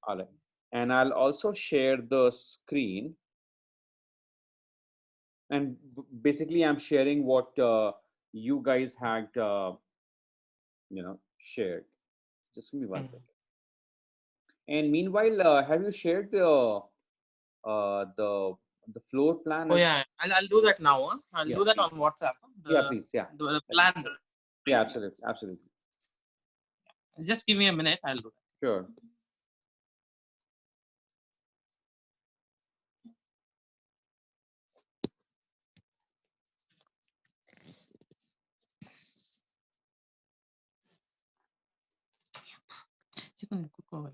All right. And I'll also share the screen. And basically, I'm sharing what you guys had, shared. Just give me one Mhm. second. And meanwhile, have you shared uh, the the floor plan Oh as? yeah, I'll do that now. Huh? I'll Yeah, do that please. on WhatsApp. Yeah, please. Yeah. The That- plan. Yeah, Right? Yeah. absolutely, absolutely. Just give me a minute. I'll do that. Sure. Chicken cook over.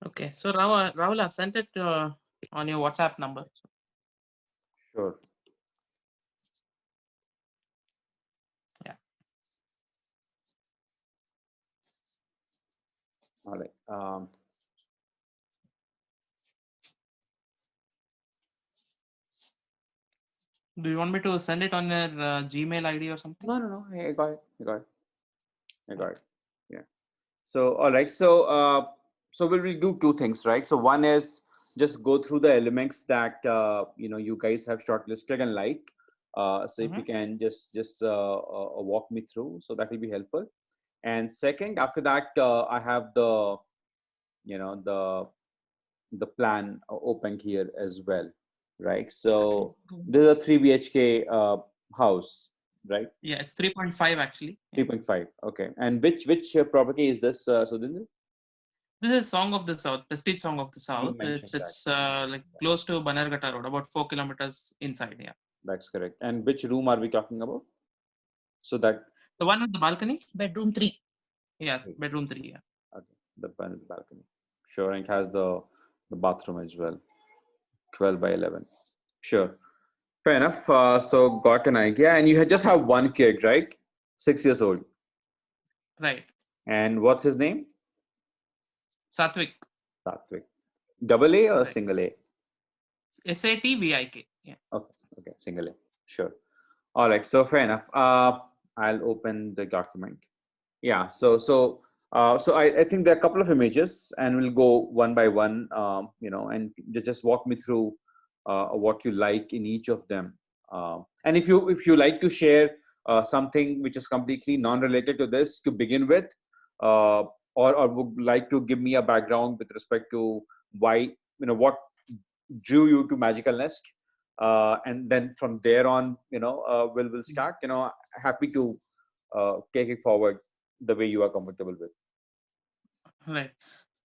Okay, so Rahul, I've sent it on your WhatsApp number. Sure. Yeah. All right. Do you want me to send it on your Gmail ID or something? No, no, no. I got it. I got it. I got Okay. it. Yeah. So, all right. So we'll do two things, right? So one is just go through the elements that you guys have shortlisted and like. So if Mm-hmm. you can just walk me through, so that will be helpful. And second, after that, I have the you know the plan open here as well, right? Okay. So Cool. this is a 3 BHK house, right? Yeah, it's 3.5 actually. Yeah. 3.5. Okay. And which property is this, Sudhindra? This is Song of the South, Prestige Song of the You South. mentioned that. It's You like mentioned that. close to Bannerghatta Road, about 4 kilometers inside. Yeah. That's correct. And which room are we talking about? So that The one with the balcony? Bedroom 3. Yeah, three. bedroom 3. Yeah. Okay. The balcony. Sure. And it has the bathroom as well. 12 by 11. Sure. Fair enough. So got an idea. And you just have one kid, right? 6 years old. Right. And what's his name? Satvik. Satvik. Double A or Right. single A? SATVIK. Yeah. Okay. Okay. Single A. Sure. All right. So fair enough. I'll open the document. Yeah. So I think there are a couple of images, and we'll go one by one. And just walk me through what you like in each of them. And if you like to share something which is completely non-related to this to begin with, uh, or would like to give me a background with respect to why what drew you to Magical Nest, and then from there on, we'll start. Happy to take it forward the way you are comfortable with. Right.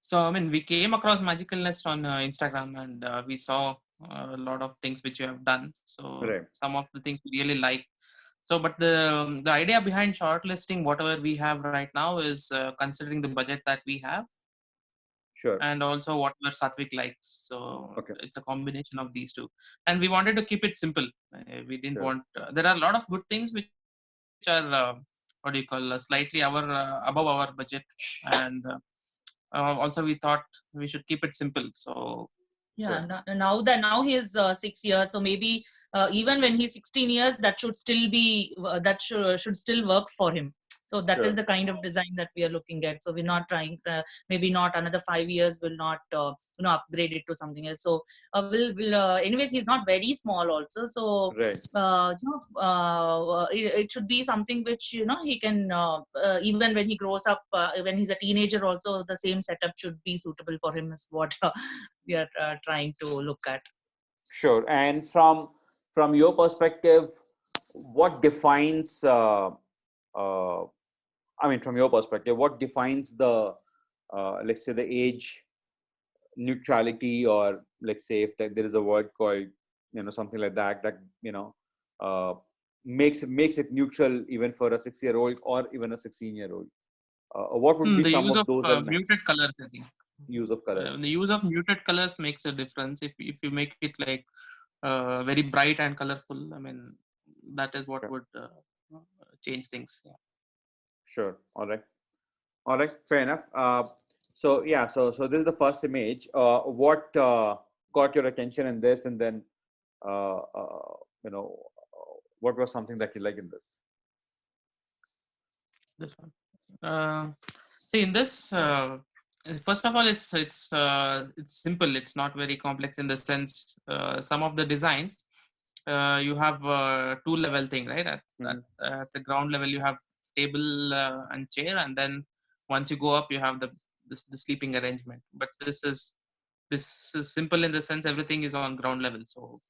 So, I mean, we came across Magical Nest on Instagram and we saw a lot of things which you have done. So, Right. some of the things we really like. So, but the idea behind shortlisting whatever we have right now is considering the budget that we have Sure. and also whatever Satvik likes. So, Okay. it's a combination of these two. And we wanted to keep it simple. We didn't Sure. want, there are a lot of good things which are, what do you call, slightly above our budget. And also we thought we should keep it simple. So Yeah, Sure. now he is 6 years, so maybe even when he's 16 years, that should still be should still work for him. So that is Sure. the kind of design that we are looking at. So we're not trying, maybe not another 5 years, will not upgrade it to something else. So will anyways, he's not very small also. So Right. it should be something which he can even when he grows up, when he's a teenager also, the same setup should be suitable for him, is what we are trying to look at. Sure. And from your perspective, what defines uh, I mean, from your perspective, what defines the let's say the age neutrality, or let's say if there is a word called something like that uh, makes it neutral even for a 6-year-old or even a 16-year-old. What would be the some use of of those elements? muted colors, I think. use of colors? The use of muted colors makes a difference. If you make it like very bright and colorful, I mean, that is what Sure. would change things. Yeah. Sure. All right, fair enough. So yeah, so this is the first image. What caught your attention in this, and then you know, what was something that you like in this? This one. See, in this, first of all, it's simple. It's not very complex in the sense some of the designs you have two level thing, right? At the ground level, you have table and chair, and then once you go up, you have the sleeping arrangement. But this is simple in the sense everything is on ground level. So,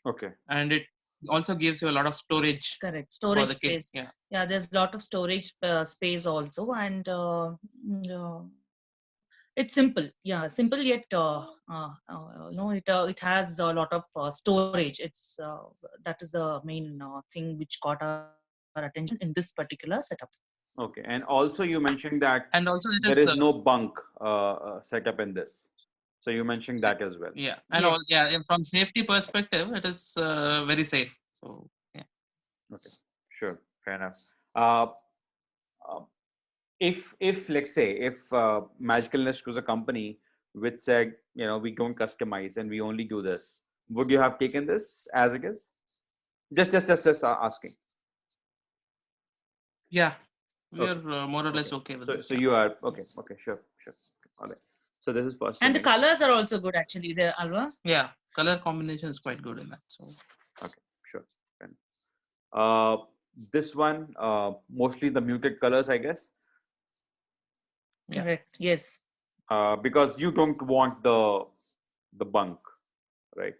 Okay. and it also gives you a lot of storage Correct. for Storage the kid. space. Yeah. Yeah, there's a lot of storage space also, and it's simple. Yeah, simple yet it has a lot of storage. That is the main thing which caught our attention in this particular setup. Okay. And also you mentioned that And also it there is is no bunk setup in this. So you mentioned that as well. yeah, and Yes. all yeah. And from safety perspective, it is very safe. So yeah. Okay. Sure. Fair enough. Uh, uh, if let's say if Magicalness was a company which said, you know, we don't customize and we only do this, would you have taken this as it is? Just asking. Yeah, we Okay. are more or less Okay. okay with So this. so Yeah. you are okay. Okay. Sure. Sure. All right. So this is first And the image. colors are also good actually there, Alva. Yeah, color combination is quite good in that. So Okay. Sure. Fine. Uh, this one mostly the muted colors, I guess, yeah. Correct. Yes. because you don't want the bunk, right?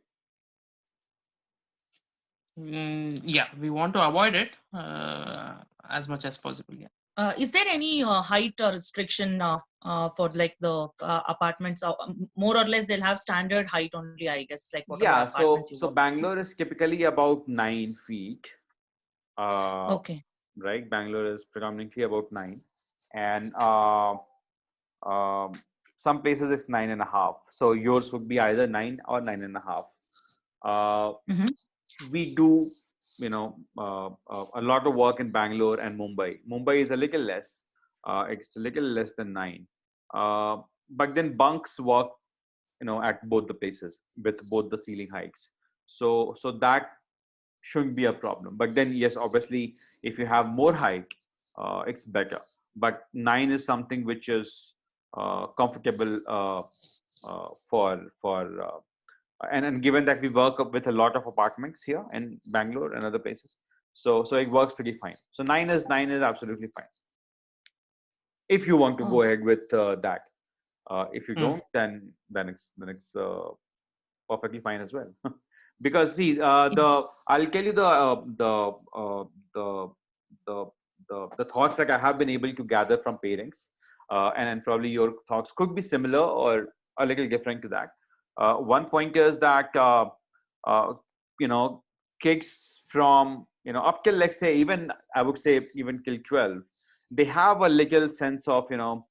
Yeah, we want to avoid it as much as possible. Yeah. Is there any height or restriction for like the apartments? More or less, they'll have standard height only, I guess, like whatever Yeah. apartments So you so work. Bangalore is typically about 9 feet. Uh, Okay. right. Bangalore is predominantly about 9, and um, some places it's 9.5. So yours would be either 9 or 9.5. Mm-hmm. We do, you know, a lot of work in Bangalore and Mumbai. Mumbai is a little less. It's a little less than 9. Uh, but then bunks work, you know, at both the places with both the ceiling heights. So that shouldn't be a problem. But then yes, obviously, if you have more height, it's better. But 9 is something which is comfortable for and given that we work with a lot of apartments here in Bangalore and other places, so it works pretty fine. So 9 is absolutely fine if you want to go Okay. ahead with that. If you Hmm. don't, then it's perfectly fine as well. Because see, the I'll tell you the the the thoughts that I have been able to gather from parents, and probably your thoughts could be similar or a little different to that. One point is that uh, you know, kids from, you know, up till, let's say, even I would say even till 12, they have a little sense of, you know,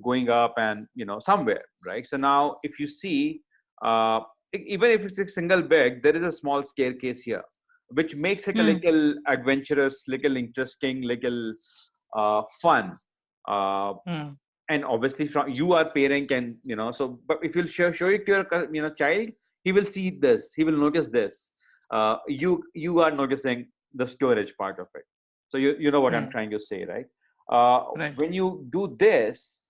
going up and, you know, somewhere, right? So now if you see, uh, even if it's a single bed, there is a small staircase here, which makes it a Hmm. little adventurous, little interesting, little fun. Uh, Hmm. and obviously, from you are parent, and you know, so but if you show it to your you know, child, he will see this, he will notice this. You are noticing the storage part of it. So you know what I'm Hmm. trying to say, right? Right. When you do this,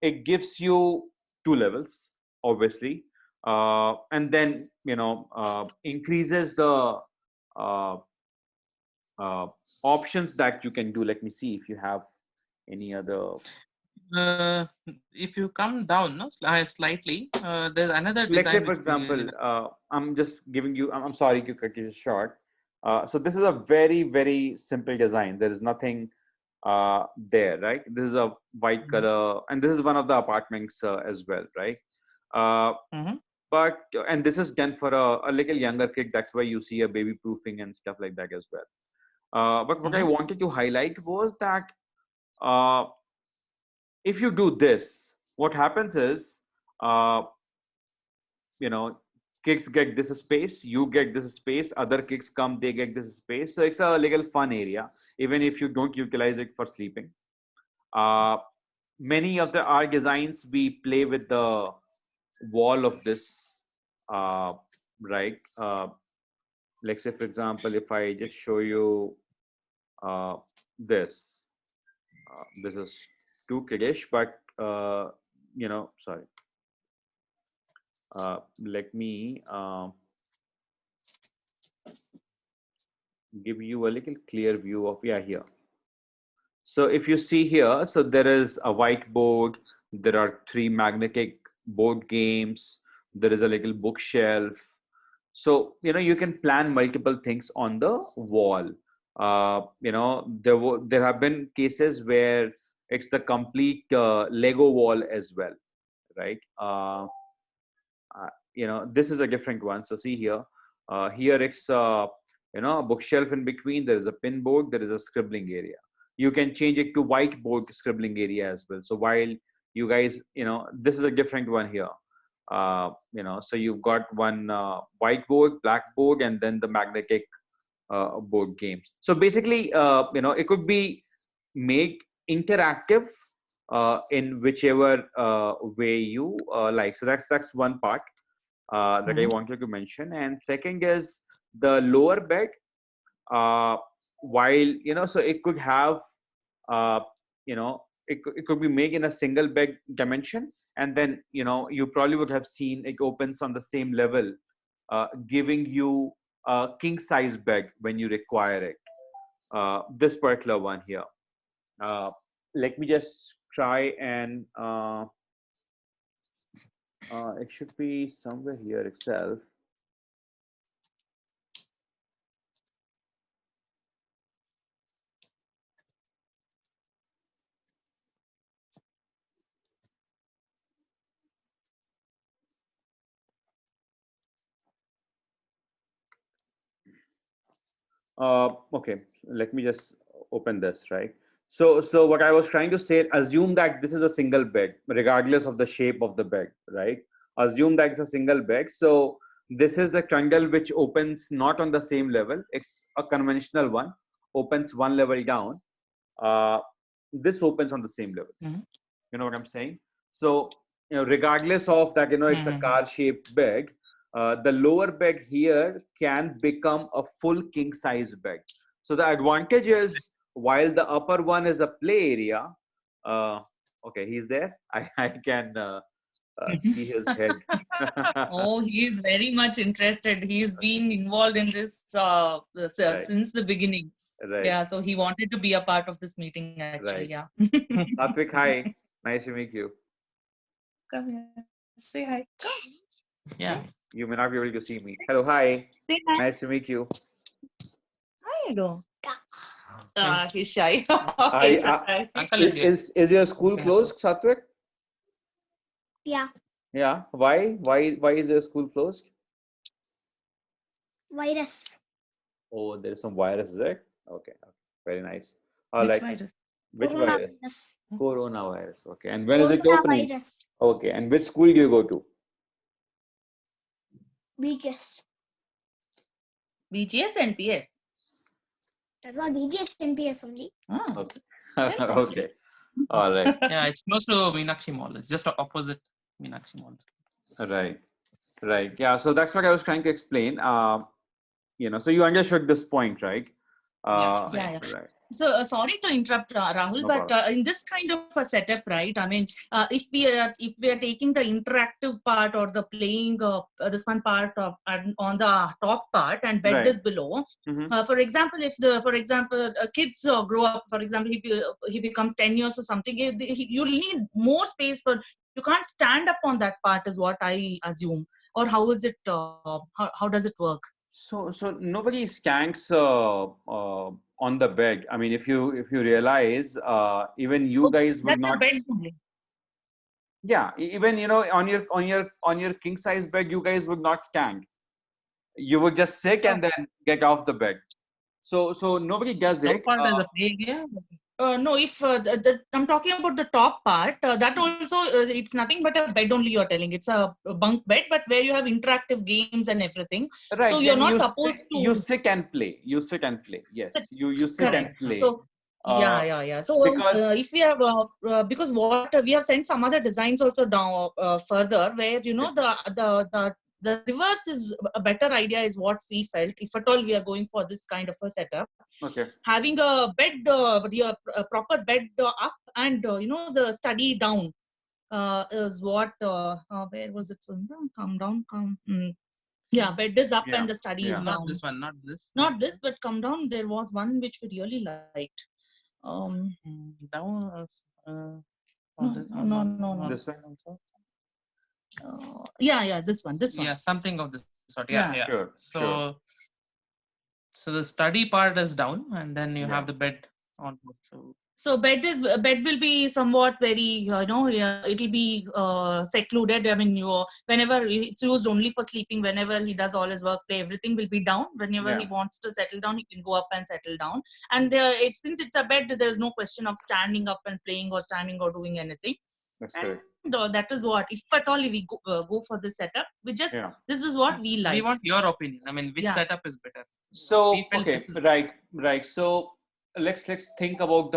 it gives you two levels, obviously, and then, you know, increases the uh, uh, options that you can do. Let me see if you have any other. Uh, if you come down, no, slightly, there's another Let's say, design for which we really example, like. I'm just giving you, I'm sorry to cut this short. So this is a very, very simple design. There is nothing there, right? This is a white color, and this is one of the apartments as well, right? uh, Mm-hmm. but and this is done for a little younger kid. That's why you see a baby proofing and stuff like that as well. But what I Mm-hmm. wanted to highlight was that uh, if you do this, what happens is, uh, you know, kids get this space, you get this space, other kids come, they get this space. So it's a little fun area, even if you don't utilize it for sleeping. Uh, Many of the our designs, we play with the wall of this, right? Like say, for example, if I just show you uh, this, this is too kiddish, but sorry. Let me give you a little clear view of, yeah, here. So if you see here, so there is a whiteboard, there are 3 magnetic board games, there is a little bookshelf. So, you can plan multiple things on the wall. There have been cases where it's the complete Lego wall as well, right? This is a different one. So see here, here it's a bookshelf in between. There is a pin board, there is a scribbling area. You can change it to whiteboard scribbling area as well. So while you guys, this is a different one here. So you've got one whiteboard, blackboard, and then the magnetic board games. So basically, it could be made interactive in whichever way you like. So that's one part that I wanted to mention. And second is the lower bed. While so it could have, uh, it could be made in a single bed dimension, and then you probably would have seen it opens on the same level, giving you a king size bed when you require it. This particular one here. Let me just try and it should be somewhere here itself. Okay, let me just open this, right? So what I was trying to say, assume that this is a single bed, regardless of the shape of the bed, right? Assume that it's a single bed. So this is the trundle which opens not on the same level. It's a conventional one, opens one level down. This opens on the same level. You know what I'm saying? So, regardless of that, it's a car-shaped bed. The lower bed here can become a full king size bed. So the advantage is, while the upper one is a play area, okay, he's there. I can see his head. Oh, he is very much interested. He's been involved in this Right. since the beginning. Right. Yeah, so he wanted to be a part of this meeting actually. Right. Yeah. Satvik, hi. Nice to meet you. Come here. Say hi. Yeah. You may not be able to see me. Hello, hi. Say hi. Nice to meet you. Hi, Edo. He's shy. Okay. Uncle is here. Is your school Say closed, Satvik? Yeah, Yeah. Why is your school closed? virus. Oh, there's some virus there. Okay. Very nice. All Which right. virus? Which virus? Coronavirus. Coronavirus. Okay. And when is it opening? Coronavirus. Okay. And which school do you go to? BGS. BGS and PS. That's not BGS NPS only. Oh. Okay. Okay. All right. Yeah, it's close to Meenakshi Mall. It's just opposite Meenakshi Mall. Right. Right. Yeah. So that's what I was trying to explain. So you understood this point, right? Yeah. Right. So sorry to interrupt, Rahul, No but problem. in this kind of a setup, right? I mean, if we are taking the interactive part or the playing this one part of on the top part and bed Right. is below. For example, if kids grow up, for example, if he becomes 10 years or something, you'll need more space for. You can't stand up on that part, is what I assume. Or how is it? How does it work? So nobody skanks on the bed. I mean, if you realize, even you guys would That's a not. bed only. Yeah, even on your king size bed, you guys would not stand. You would just sit and then get off the bed. So nobody does Top it. part is a play area. No, if I'm talking about the top part, that also it's nothing but a bed only. You're telling it's a bunk bed, but where you have interactive games and everything. So Right. you're Then not supposed you to sit and play. You sit and play. Yes. sit. You sit and Correct. play. So yeah, Uh, yeah. So because if we have because what we have sent some other designs also down further where okay, the reverse is a better idea is what we felt if at all we are going for this kind of a setup, okay. having a bed a proper bed up and the study down is what where was it, Sundar? Come down, come. Yeah, bed is up Yeah. and the study is Yeah. Not down. this one, not this. Not this, but come down. There was one which we really liked. Down. No, no. This one. Yeah, this one. Yeah, something of this sort. Yeah, Yeah. yeah. Sure. Sure. So the study part is down, and then you Yeah. have the bed on top. So bed will be somewhat very yeah, it'll be secluded. I mean, whenever it's used only for sleeping. Whenever he does all his work, play, everything will be down. Whenever he Yeah. wants to settle down, he can go up and settle down. And since it's a bed, there's no question of standing up and playing or standing or doing anything. That's And correct. that is what, if at all we go for this setup, Yeah. this is what we We like. want your opinion. I mean, which Yeah. setup is better? So We felt okay, this is right. So let's think about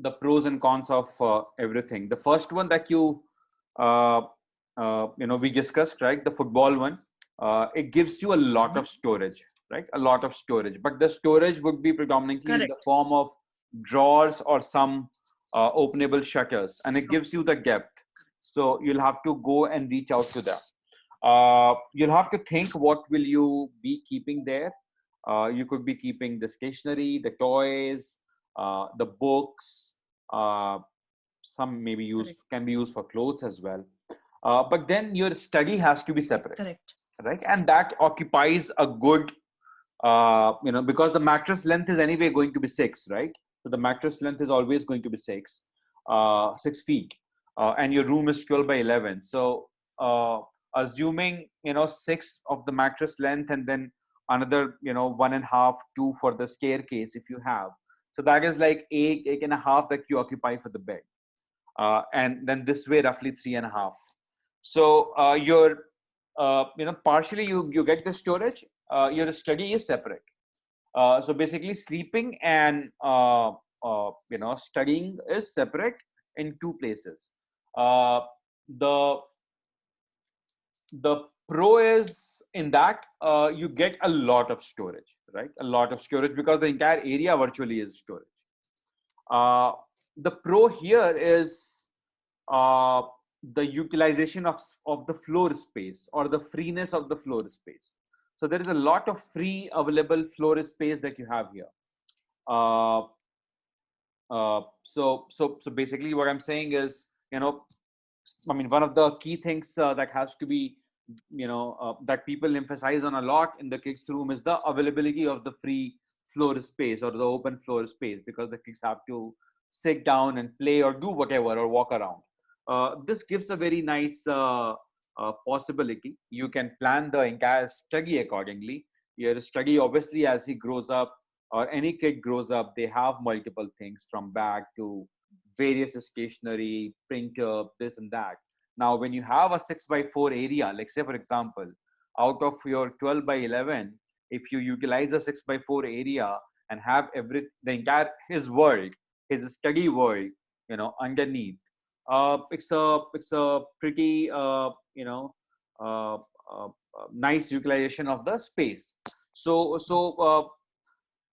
the pros and cons of everything. The first one that uh, we discussed, right? The football one. It gives you a lot of storage, right? A lot of storage, but the storage would be predominantly in Correct. the form of drawers or some openable shutters, and it gives you the depth. So you'll have to go and reach out to them. You'll have to think what will you be keeping there. You could be keeping the stationery, the toys, the books. Some maybe can be used for clothes as well. But then your study has to be separate, Correct. right? And that occupies a good, because the mattress length is anyway going to be 6, right? So the mattress length is always going to be 6 feet, and your room is 12 by 11. So assuming 6 of the mattress length, and then another 1.5, 2 for the staircase if you have. So that is like 8.5 that you occupy for the bed, and then this way roughly 3.5. So partially you get the storage. Your study is separate. So basically, sleeping and studying is separate in 2 places. The the pro is in that you get a lot of storage, right? A lot of storage because the entire area virtually is storage. The pro here is uh, the utilization of the floor space, or the freeness of the floor space. So there is a lot of free available floor space that you have here. Uh, so basically what I'm saying is, I mean, one of the key things that has to be, that people emphasize on a lot in the kids room is the availability of the free floor space or the open floor space, because the kids have to sit down and play or do whatever or walk around. This gives a very nice possibility. You can plan the entire study accordingly. Your study, obviously, as he grows up, or any kid grows up, they have multiple things from bag to various stationery, printer, this and that. Now, when you have a 6x4 area, like say, for example, out of your 12 by 11, if you utilize a 6x4 area and have the entire his world, his study world, underneath, it's a pretty uh, nice utilization of the space. So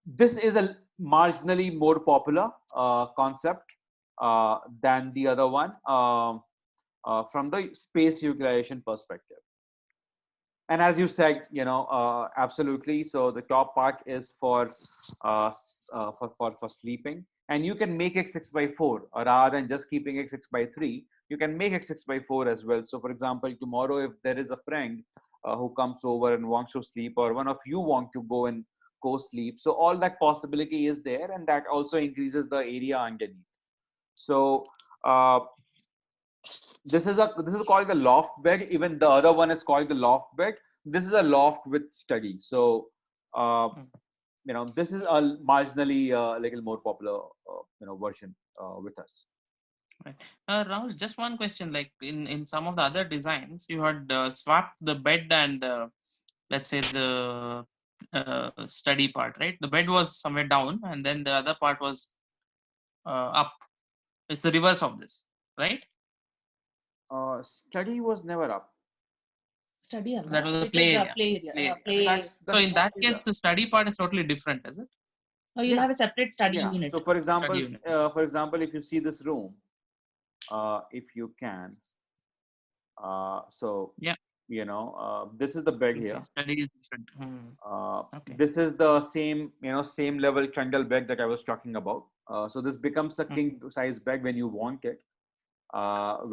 this is a marginally more popular concept than the other one, from the space utilization perspective. And as you said, absolutely. So the top part is for sleeping, and you can make it 6x4, or rather than just keeping it 6x3, you can make it 6x4 as well. So for example, tomorrow, if there is a friend who comes over and wants to sleep, or one of you want to go and co-sleep, so all that possibility is there, and that also increases the area underneath. So this is called the loft bed. Even the other one is called the loft bed. This is a loft with study. So this is a marginally little more popular version. with us. Right. Rahul, just one question. Like in some of the other designs, you had swapped the bed and let's say the study part, right? The bed was somewhere down, and then the other part was up. It's the reverse of this, right? Study was never up. Study ಅಲ್ಲ? That was a It play was area. play area. Play Yeah, area. play. So in that mostly case, the study part is totally different, is it? Oh, you'll Yeah. have a separate study Yeah. unit. So for example, unit. if you see this room, if you can, so Yeah. you know, this is the bed Okay. here. Study is different. Okay. This is the same level trundle bed that I was talking about. So this becomes a king size bed when you want it.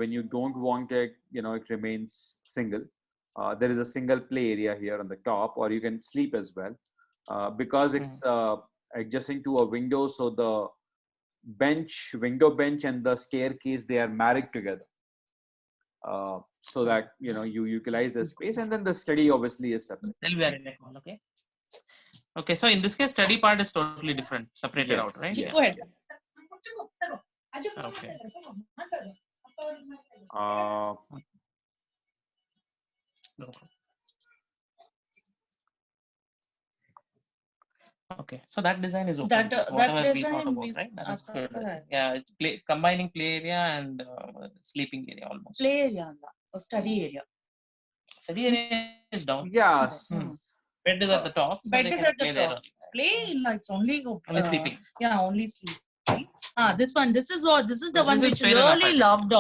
When you don't want it, it remains single. There is a single play area here on the top, or you can sleep as well. Because it's adjacent to a window, so the window bench and the staircase, they are married together. So that you utilize the space, and then the study obviously is separate. They'll be arranged. Okay. Okay. So in this case, study part is totally different, separated Yes, out, right? yes. Go ahead. Okay. Uh, Okay, so that design is okay. That Whatever we design thought about, we- right? That is that's good. I correct. think. Yeah, it's combining play area and sleeping area almost. Play area ಅಲ್ಲ, study area. Study area is down. yes. Bed is at the top. So Bed they is can at the play there top. only. Play ಇಲ್ಲ, it's only Sleeping. Yeah, only sleep. This one, this is the one This is which fair enough, I really think. loved,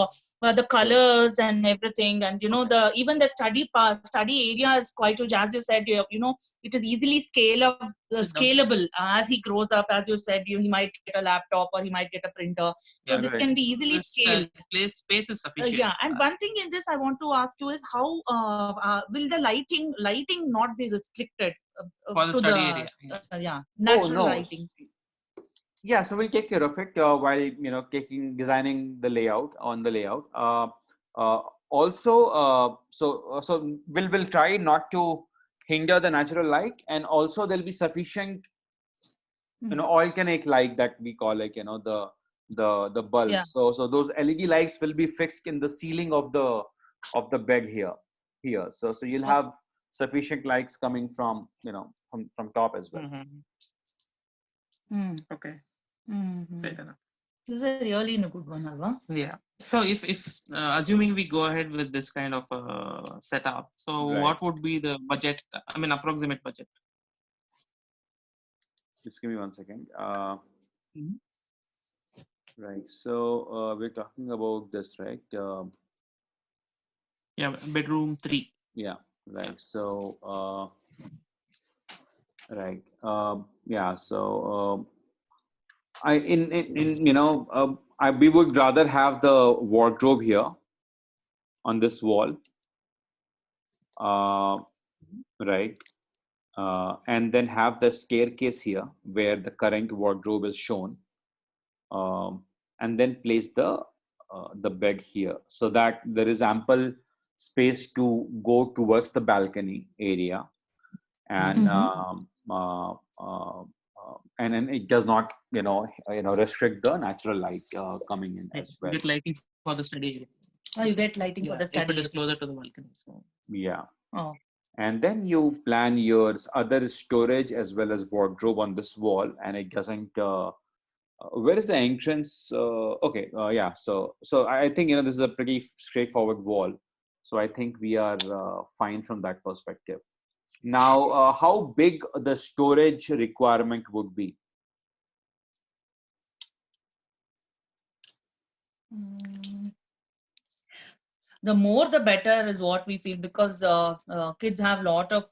the colors and everything, and even the study area is quite huge. As you said, it is easily scalable as he grows up. As you said, he might get a laptop or he might get a printer, so Yeah, this right. can be easily This scaled. space is sufficient. Yeah, and one thing in this I want to ask you is how will the lighting not be restricted For the to study area. natural Oh, no. lighting? Yeah, so we'll take care of it while designing the layout on the layout. Also, so we'll try not to hinder the natural light, and also there'll be sufficient organic light that we call, like the bulb. Yeah. So those LED lights will be fixed in the ceiling of the bed here. So you'll have sufficient lights coming from from top as well. Okay. Mm-hmm. Fair enough. This is a really good one, alva. Yeah. So if assuming we go ahead with this kind of setup, so Right. what would be the budget? I mean, approximate budget. Just give me 1 second. Right. So we're talking about this, right? Yeah, bedroom 3. Yeah. Right. So right. Yeah. So we would rather have the wardrobe here on this wall. Right. And then have the staircase here where the current wardrobe is shown, and then place the bed here, so that there is ample space to go towards the balcony area, and and then it does not restrict the natural light coming in as well. Get lighting for the study area. Oh, you get lighting for the If it study is closer to the balcony. So Yeah. Oh. And then you plan your other storage as well as wardrobe on this wall, and it doesn't where is the entrance? Okay, yeah. So I think this is a pretty straightforward wall. So I think we are fine from that perspective. Now, how big the storage requirement would be? The more the better is what we feel, because kids have a lot of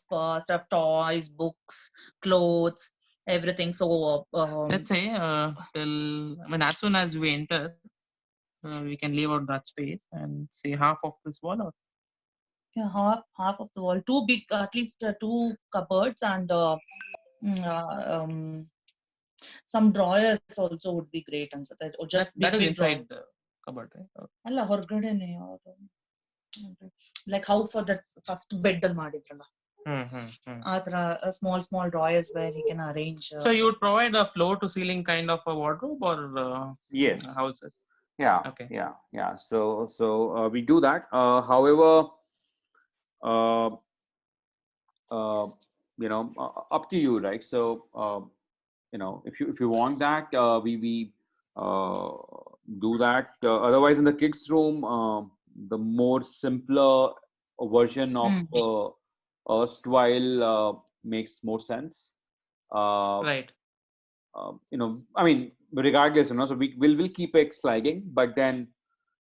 stuff, toys, books, clothes, everything. So let's say as soon as we enter, we can leave out that space and say half of this wall, or yeah, half of the wall, two big, at least 2 cupboards, and some drawers also would be great. And so that, or just that is big inside drawer. the cupboard, right? ಅಲ್ಲ ಹೊರಗಡೆನೆ, like how for that first bed ಅಲ್ಲಿ ಮಾಡಿದ್ರಲ್ಲ. There are small drawers where he can arrange. So you would provide a floor to ceiling kind of a wardrobe, or Yes. how is it? Yeah. Okay. Yeah. So we do that. However, uh, up to you, right? So if you want that, we uh, do that. Otherwise, in the kids' room, the more simpler version of erstwhile makes more sense. Right. I mean, regardless, so we'll keep it sliding, but then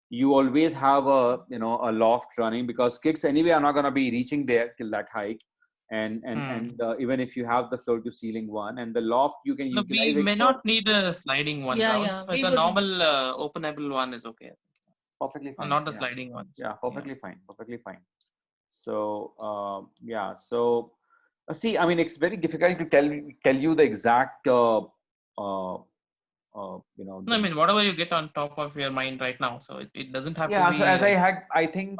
you always have a loft running, because kids anyway are not going to be reaching there till that height, and even if you have the floor to ceiling one, and the loft you can No, we utilize it may for not need a sliding one Yeah, round. yeah, So it's we a would- normal openable one is okay. perfectly fine. Not the Yeah. sliding ones. Yeah, perfectly fine. So so see, I mean, it's very difficult to tell you the exact uh, No, I mean, whatever you get on top of your mind right now. So it doesn't have to yeah. be. So as I think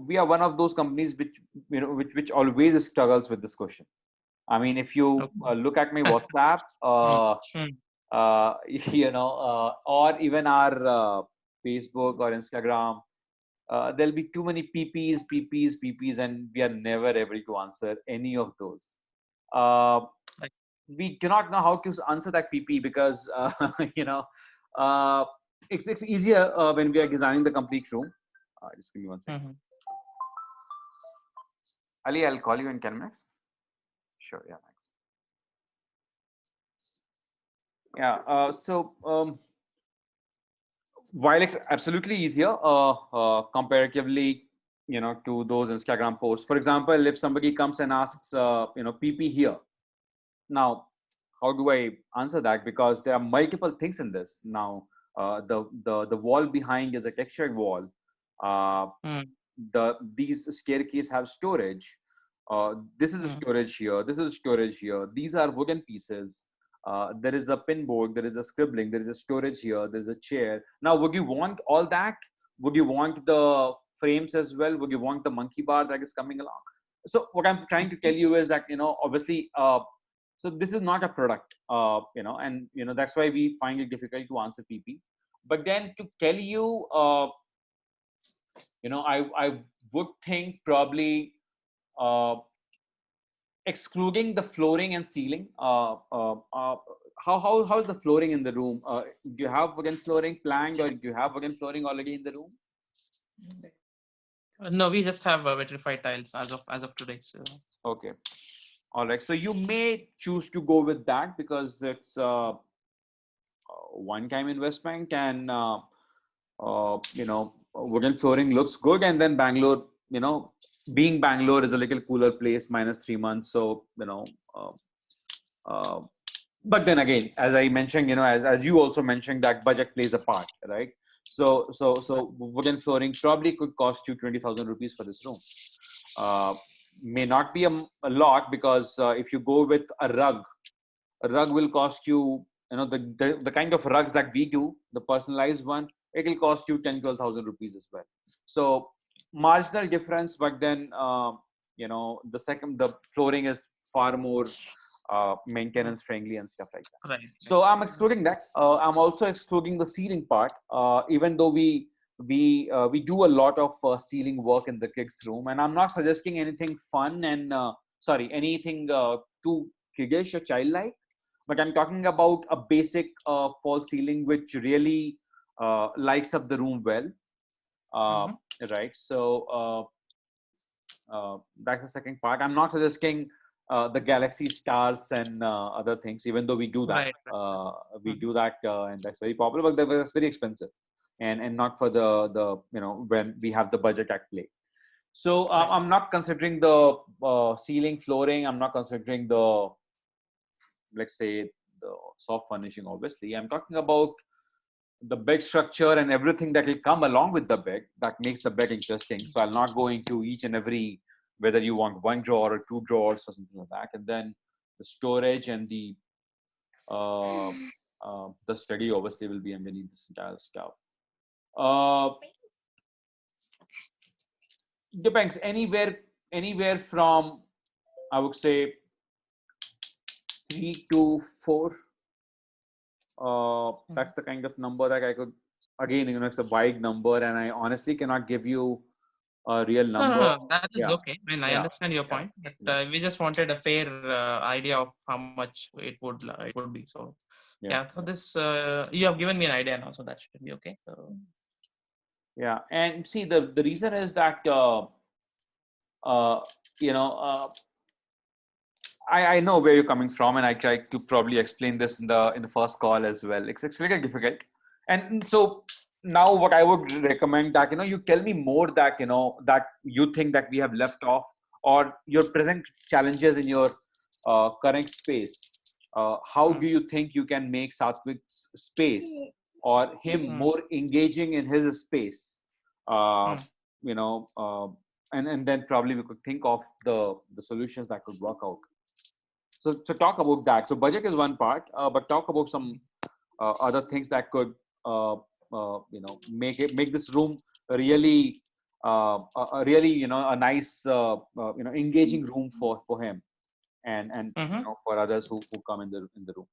we are one of those companies which always struggles with this question. I mean, if you look at my WhatsApp, or even our Facebook or Instagram, there'll be too many PPs, and we are never able to answer any of those. Right. We do not know how to answer that PP, because uh, it's easier when we are designing the complete room. Just give me one second. Ali, I'll call you in 10 minutes. Sure. Yeah. Thanks. Yeah. So while it's absolutely easier comparatively, to those Instagram posts. For example, if somebody comes and asks, PP here. Now, how do I answer that? Because there are multiple things in this. Now, the wall behind is a textured wall. These staircase have storage. This is a storage here. This is storage here. These are wooden pieces. There is a pin board. There is a scribbling. There is a storage here. There is a chair. Now, would you want all that? Would you want the frames as well? Would you want the monkey bar that is coming along? So what I'm trying to tell you is that, obviously, so this is not a product, and that's why we find it difficult to answer PP. But then to tell you, I would think probably excluding the flooring and ceiling. How is the flooring in the room? Do you have wooden flooring planned, or do you have wooden flooring already in the room? No, we just have vitrified tiles as of today. So okay, all right. So you may choose to go with that, because it's one-time investment, and wooden flooring looks good. And then Bangalore, being Bangalore is a little cooler place, -3 months. So but then again, as I mentioned, as you also mentioned, that budget plays a part, right? So wooden flooring probably could cost you 20,000 rupees for this room. May not be a lot, because if you go with a rug will cost you, the kind of rugs that we do, the personalized one, it will cost you 10-12,000 rupees as well. So marginal difference, but then the flooring is far more maintenance friendly and stuff like that. right. So I'm excluding that. I'm also excluding the ceiling part, even though we do a lot of ceiling work in the kids room, and I'm not suggesting anything fun and anything too kiddish or childlike, but I'm talking about a basic false ceiling which really lights up the room well. Right. So that's the second part. I'm not suggesting the galaxy stars and other things, even though we do that. Right. We do that, and that's very popular, but that's very expensive, and not for the when we have the budget at play. So I'm not considering the ceiling flooring. I'm not considering the, let's say, the soft furnishing. Obviously, I'm talking about the bed structure and everything that will come along with the bed that makes the bed interesting. So I'll not go into each and every, whether you want one drawer or two drawers or something like that. And then the storage and the study obviously will be underneath this entire stuff. Depends anywhere anywhere from, I would say, 3 to 4. That's the kind of number that I could. Again, it's a wide number, and I honestly cannot give you a real No, number. that is Yeah, okay. I mean, I yeah, understand your yeah, point, but yeah, we just wanted a fair idea of how much it would be. So, yeah, yeah. So yeah. this you have given me an idea now, so that should be okay. So, Yeah. And see, the reason is that uh, you know I know where you're coming from, and I tried to probably explain this in the first call as well. It's really difficult, and so now what I would recommend that you tell me more that that you think that we have left off, or your present challenges in your current space. How mm, do you think you can make Satwik's space or him mm, more engaging in his space? Uh, mm. you know, and then probably we could think of the solutions that could work out. So talk about that. So budget is one part, but talk about some other things that could make this room really a really a nice engaging room for him and Mm-hmm. for others who come in the room.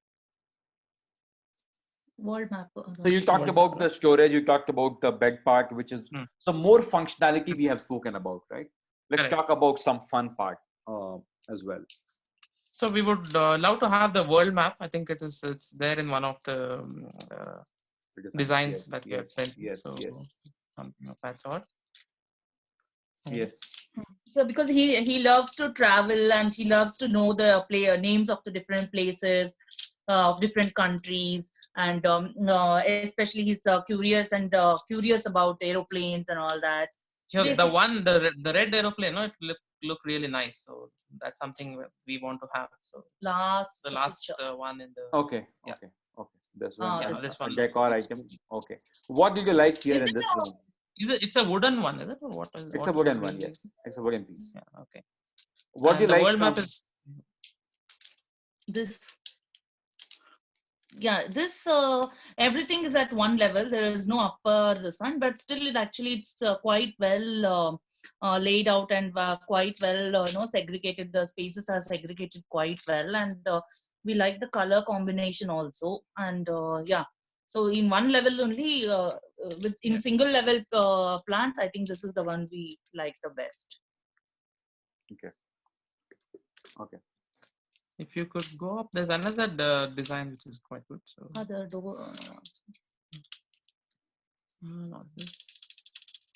World map. So you talked World map, about right? the storage, you talked about the bed part, which is Mm, some more functionality we have spoken about, right? Let's correct. talk about some fun part as well. So we would love to have the world map. I think it's there in one of the The designs, designs yes, that we have yes, sent. yes, So yes, something of that sort. Mm, yes. So because he loves to travel and he loves to know the player names of the different places, of different countries, and especially he's curious about aeroplanes and all that. Sure, the Basic one the red aeroplane, no, it look really nice. So that's something we want to have. So last the last picture. one in the Okay, yeah okay, okay. This one, yeah This this a one decor one. item. Okay. What did you like here Is in it this room? it's a wooden one, is it? Or It's a what wooden one, really is yes. it? It's a wooden piece. Yeah, okay. What do you And the like world map from? is this? Yeah, this everything is at one level. There is no upper this one, but still it's quite well laid out and quite well segregated. The spaces are segregated quite well, and we like the color combination also. And yeah, so in one level only, with in yeah. single level plants, I think this is the one we like the best. Okay, okay. If you could go up, there's another design which is quite good. So Other door. not this.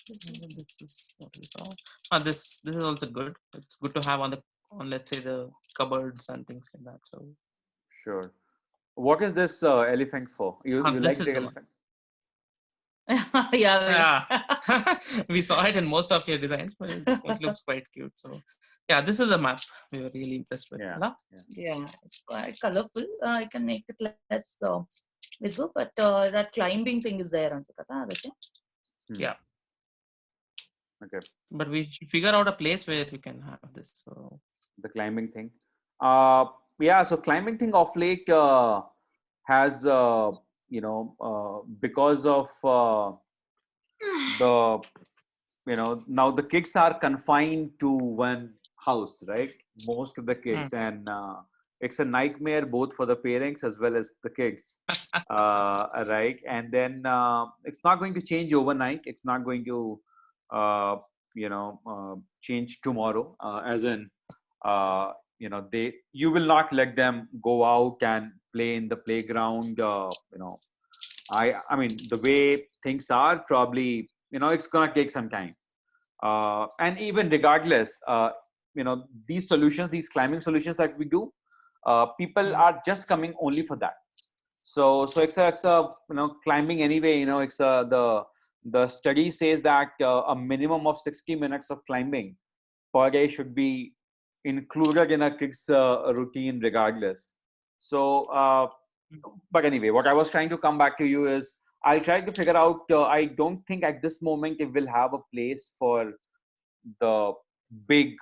This is what we saw. This is also good. It's good to have on the on let's say the cupboards and things like that. So Sure. What is this elephant for? You this like is the the one. elephant? Yeah. Yeah, we saw it in most of your designs, but it looks quite cute. So yeah, this is a map we were really impressed with. Yeah, Hello? yeah. Yeah, it's quite colorful. I can make it less visible, but that climbing thing is there. Hmm. Yeah, Okay. but we should figure out a place where we can have this. So The climbing thing. Yeah. So climbing thing of late has because of the now the kids are confined to one house, right? Most of the mm, kids, and it's a nightmare both for the parents as well as the kids, right? And then it's not going to change overnight. It's not going to change tomorrow, as in they you will not let them go out and play in the playground. I mean, the way things are, probably it's gonna take some time. And even regardless, these solutions, these climbing solutions that we do, people mm, are just coming only for that. So it's a climbing anyway. It's the study says that a minimum of 60 minutes of climbing per day should be included in a kid's routine regardless. So but anyway, what I was trying to come back to you is I'll try to figure out. I don't think at this moment it will have a place for the big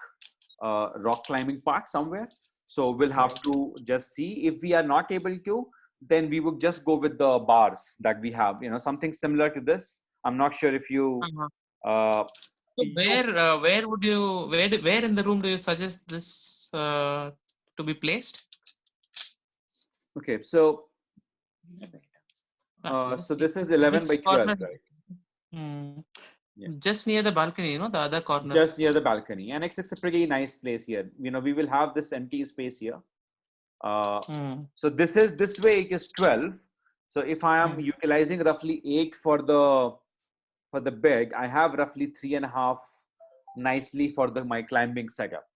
rock climbing part somewhere. So we'll have right. to just see. If we are not able to, then we would just go with the bars that we have. Something similar to this. I'm not sure if you Uh-huh. uh, So where would you where in the room do you suggest this to be placed? Okay, so Just so see. this is 11 This by 12, corner. right? Hmm. Yeah. Just near the balcony, the other corner. Just near the balcony, and it's a pretty nice place here. We will have this empty space here. Hmm. So this way it is 12. So if I am Hmm. utilizing roughly 8 for the bed, I have roughly 3.5 nicely for my climbing setup,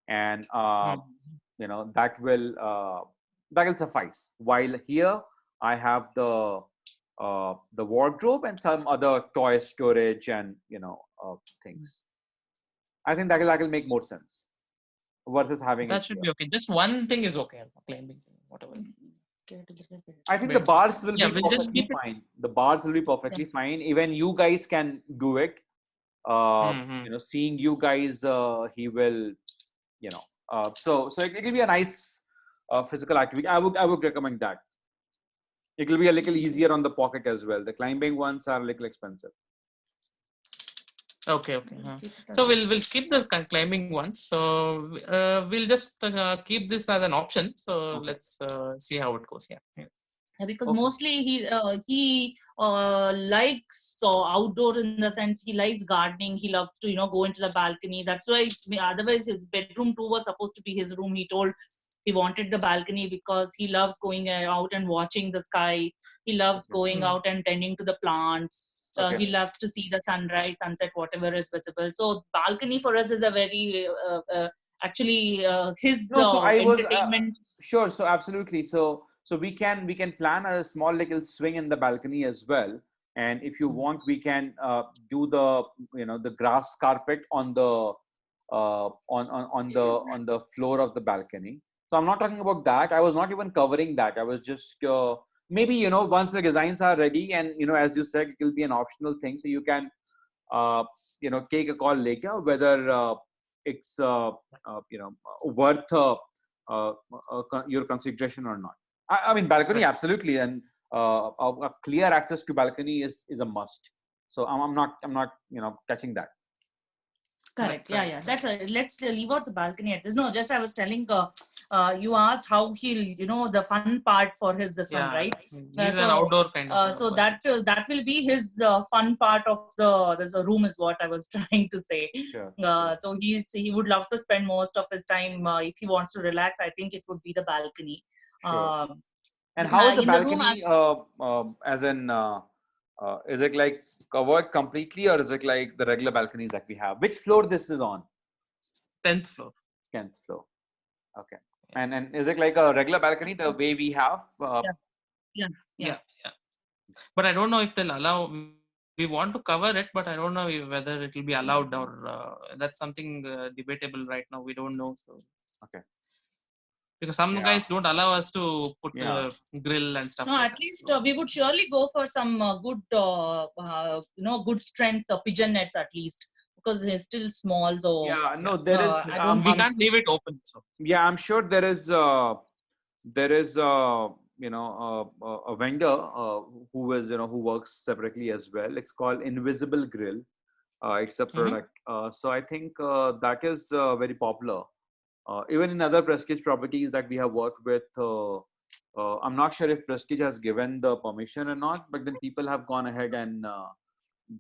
and that will suffice. While here I have the wardrobe and some other toy storage and things. I think that will make more sense versus having That it should here. be okay. Just one thing is okay. Climbing thing, whatever. I think the Bed. bars will Yeah, be we'll just perfectly keep it. fine. The bars will be perfectly fine. Even you guys can do it. Hmm. Seeing you guys, he will, so it will be a nice physical activity. I would recommend that. It will be a little easier on the pocket as well. The climbing ones are a little expensive. Okay. So we'll skip the climbing one. So we'll just keep this as an option. So Okay. let's see how it goes. Yeah. Yeah, because Okay. mostly he likes outdoor, in the sense he likes gardening. He loves to go into the balcony. That's why otherwise his bedroom too was supposed to be his room. He told he wanted the balcony because he loves going out and watching the sky. He loves Okay. going out and tending to the plants. Okay. He loves to see the sunrise, sunset, whatever is visible. So balcony for us is a very actually his No, so I was entertainment. sure. So absolutely. So we can plan a small little swing in the balcony as well. And if you want, we can do the grass carpet on the floor of the balcony. So I'm not talking about that. I was not even covering that. I was just maybe once the designs are ready, and as you said, it will be an optional thing. So you can take a call later whether it's worth your consideration or not. I mean, balcony Right. absolutely, and a clear access to balcony is a must. So I'm not touching that. Correct. Right. Yeah. That's let's leave out the balcony at this. No, just I was telling. You asked how he'll, the fun part for his this one, Yeah. right? He's an outdoor kind of So person. that will be his fun part of this room is what I was trying to say. Sure. So he would love to spend most of his time if he wants to relax. I think it would be the balcony. Sure. Um, And how is the in the room, balcony? As in, is it like covered completely, or is it like the regular balconies that we have? Which floor this is on? 10th floor. 10th floor. Okay. And is it like a regular balcony the way we have? yeah. Yeah. But I don't know if they'll allow. We want to cover it, but I don't know whether it will be allowed or that's something debatable right now. We don't know. So Okay. because some Yeah. guys don't allow us to put Yeah. grill and stuff No, like at that. least So, we would surely go for some good strength pigeon nets at least, because they're still small. So Yeah. No, there is. I don't we think. can't leave it open. So Yeah, I'm sure there is a vendor who works separately as well. It's called Invisible Grill. It's a Mhm. product. So I think that is very popular. Even in other Prestige properties that we have worked with, I'm not sure if Prestige has given the permission or not, but then people have gone ahead and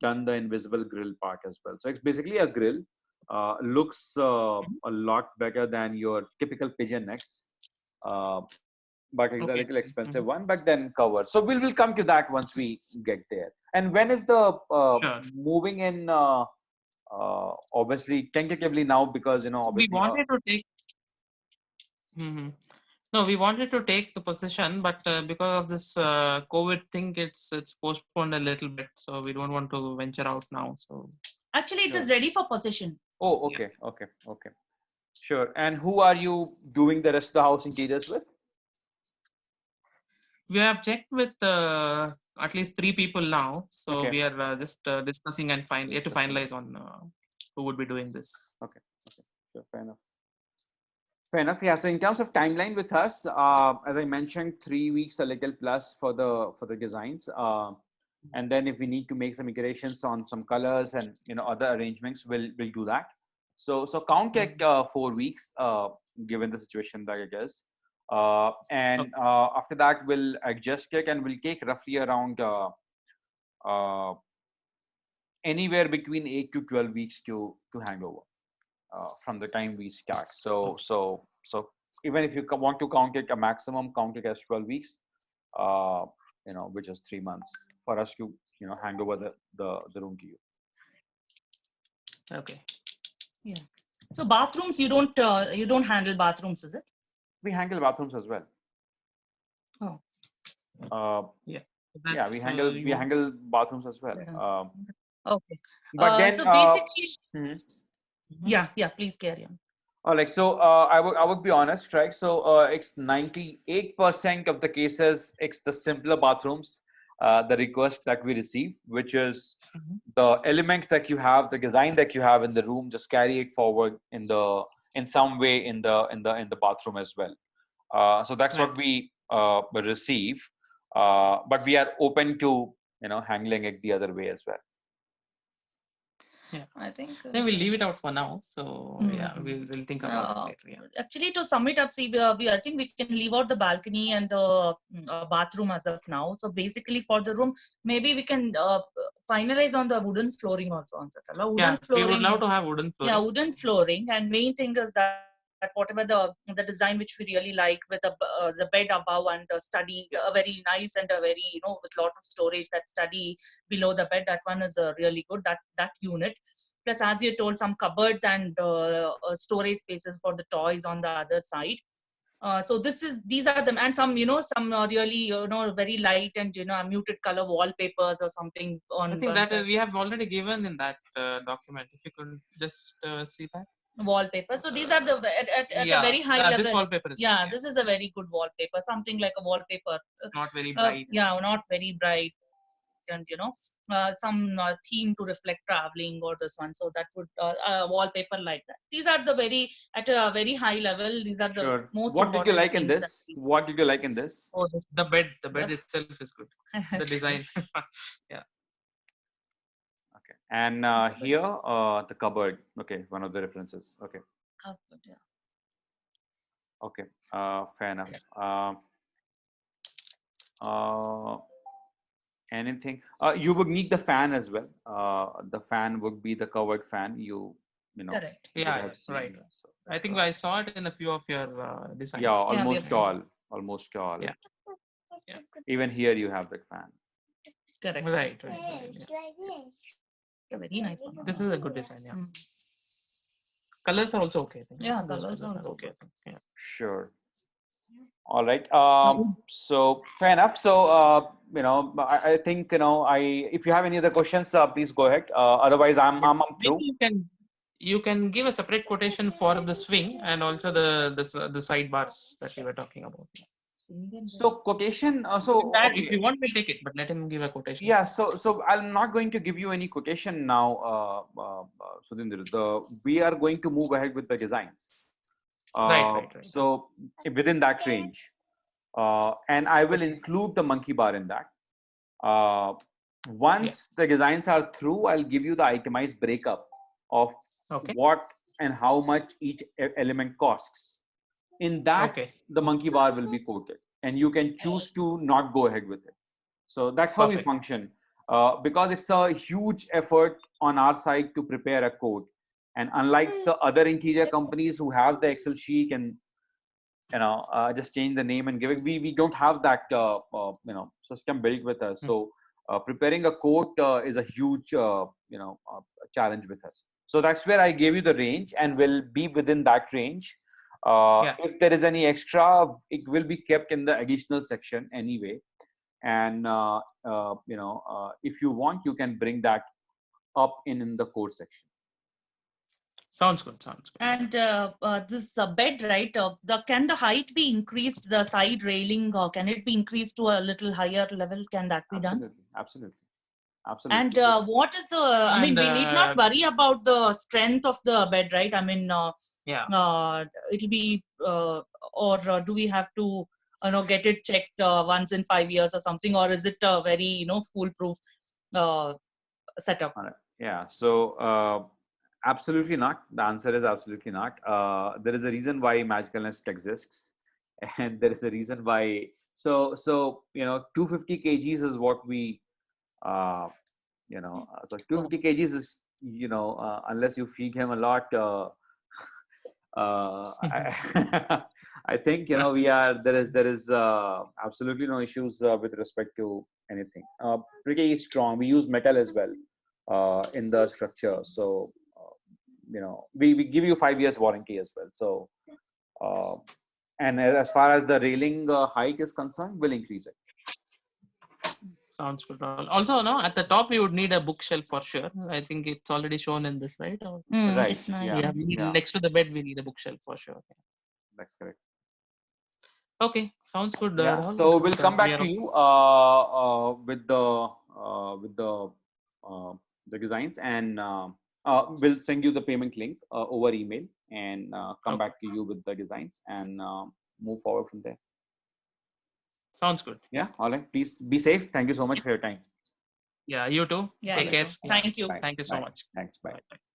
done the invisible grill part as well. So it's basically a grill. Looks a lot better than your typical pigeon necks, uh, but it's a Okay. little expensive one. But then covered. So we'll come to that once we get there. And when is the Sure. moving in? Obviously, tentatively now, because We obviously. wanted to take. Mhm. No, we wanted to take the position, but because of this COVID thing, it's postponed a little bit. So we don't want to venture out now. So Actually, it Sure. is ready for possession. Oh, okay. Sure. And who are you doing the rest of the house interiors with? we have checked with at least 3 people now. So Okay. we are just discussing and yet to finalize on who would be doing this. Okay. Sure. Fair enough. Fair enough. Yeah. So in terms of timeline with us, as I mentioned, 3 weeks a little plus for the designs. and then if we need to make some iterations on some colors and other arrangements, we'll do that. So count like 4 weeks, given the situation that it is. And after that, we'll adjust it, and we'll take roughly around uh, anywhere between 8 to 12 weeks to hang over from the time we start. So even if you want to count it a maximum, count it as 12 weeks, which is 3 months for us to hand over the room to you. Okay. Yeah. So bathrooms, you don't handle bathrooms, is it? We handle bathrooms as well. Oh. Yeah. Yeah, we handle bathrooms as well. Okay. But then, so basically, yeah, please carry on. Like, so I would be honest, right? So it's 98% of the cases, it's the simpler bathrooms, the request that we receive, which is the elements that you have, the design that you have in the room, just carry it forward in some way in the bathroom as well. So that's what we receive, but we are open to handling it the other way as well. Yeah, I think then we'll leave it out for now. So yeah, we'll think about it later. Yeah. Actually, to sum it up, see, I think we can leave out the balcony and the bathroom as of now. So basically, for the room, maybe we can finalize on the wooden flooring also. Yeah, we would love to have wooden flooring. Yeah, wooden flooring, and main thing is that whatever the design which we really like, with the bed above and the study, very nice, and a very with lot of storage, that study below the bed, that one is really good, that unit. Plus, as you told, some cupboards and storage spaces for the toys on the other side. So these are them, and some some really very light and muted color wallpapers or something on. I think that we have already given in that document. If you could just see that wallpaper. So these are the at a very high level. This wallpaper is this is a very good wallpaper. Something like a wallpaper. It's not very bright. Not very bright, and some theme to reflect traveling or this one. So that would wallpaper like that. These are the at a very high level. These are the most. What did you like in this? What did you like in this? Oh, the bed. The bed itself is good. The design. Yeah. Okay. And here, the cupboard. Okay, one of the references. Okay. Cupboard, yeah. Okay. Fair enough. Anything? You would need the fan as well. The fan would be the covered fan. Correct. Yeah. Right. So I think I saw it in a few of your designs. Yeah, almost all. Yeah. Even here you have the fan. Correct. Right. A very nice one. This is a good design. Yeah. Colors are also okay. Yeah, colors are okay. Yeah. Sure. All right. So fair enough. So I think if you have any other questions, please go ahead. Otherwise, I'm through. You can give a separate quotation for the swing and also the sidebars that we were talking about. So quotation. If you want, we'll take it, but let him give a quotation. Yeah. So I'm not going to give you any quotation now, Sudhindra. We are going to move ahead with the designs. Right. So within that range, and I will include the monkey bar in that. Once the designs are through, I'll give you the itemized breakup of what and how much each element costs. In that, the monkey bar will be quoted, and you can choose to not go ahead with it. So that's how we function, because it's a huge effort on our side to prepare a quote. And unlike the other interior companies who have the Excel sheet and just change the name and give it, we don't have that system built with us. So preparing a quote is a huge challenge with us. So that's where I gave you the range, and will be within that range. If there is any extra, it will be kept in the additional section anyway. And if you want, you can bring that up in the code section. Sounds good. And this bed, right? Can the height be increased? The side railing, can it be increased to a little higher level? Can that be done? Absolutely. And what is the? I mean, we need not worry about the strength of the bed, right? I mean, it'll be, or do we have to get it checked once in 5 years or something, or is it a very foolproof setup? All right. Yeah. So absolutely not. The answer is absolutely not. There is a reason why magicalness exists, and there is a reason why. So 250 kgs is what we so 250 kgs is unless you feed him a lot. I, I think we are there is absolutely no issues with respect to anything. Pretty strong. We use metal as well in the structure, so we give you 5 years warranty as well. So and as far as the railing height is concerned, we'll increase it. Sounds good. Also, no, at the top we would need a bookshelf for sure. I think it's already shown in this, right? Right. It's nice. Yeah. We need, Yeah. next to the bed we need a bookshelf for sure. That's correct. Okay, sounds good. Yeah. Rahul. So Let's, we'll come back we to are- you with the designs, and we'll send you the payment link over email, and come Okay. back to you with the designs, and move forward from there. Sounds good. Yeah. All right. Please be safe. Thank you so much for your time. Yeah, you too. Yeah, Take you care. too. Thank you. Bye. Thank you so Bye. much. Thanks. Bye. Bye.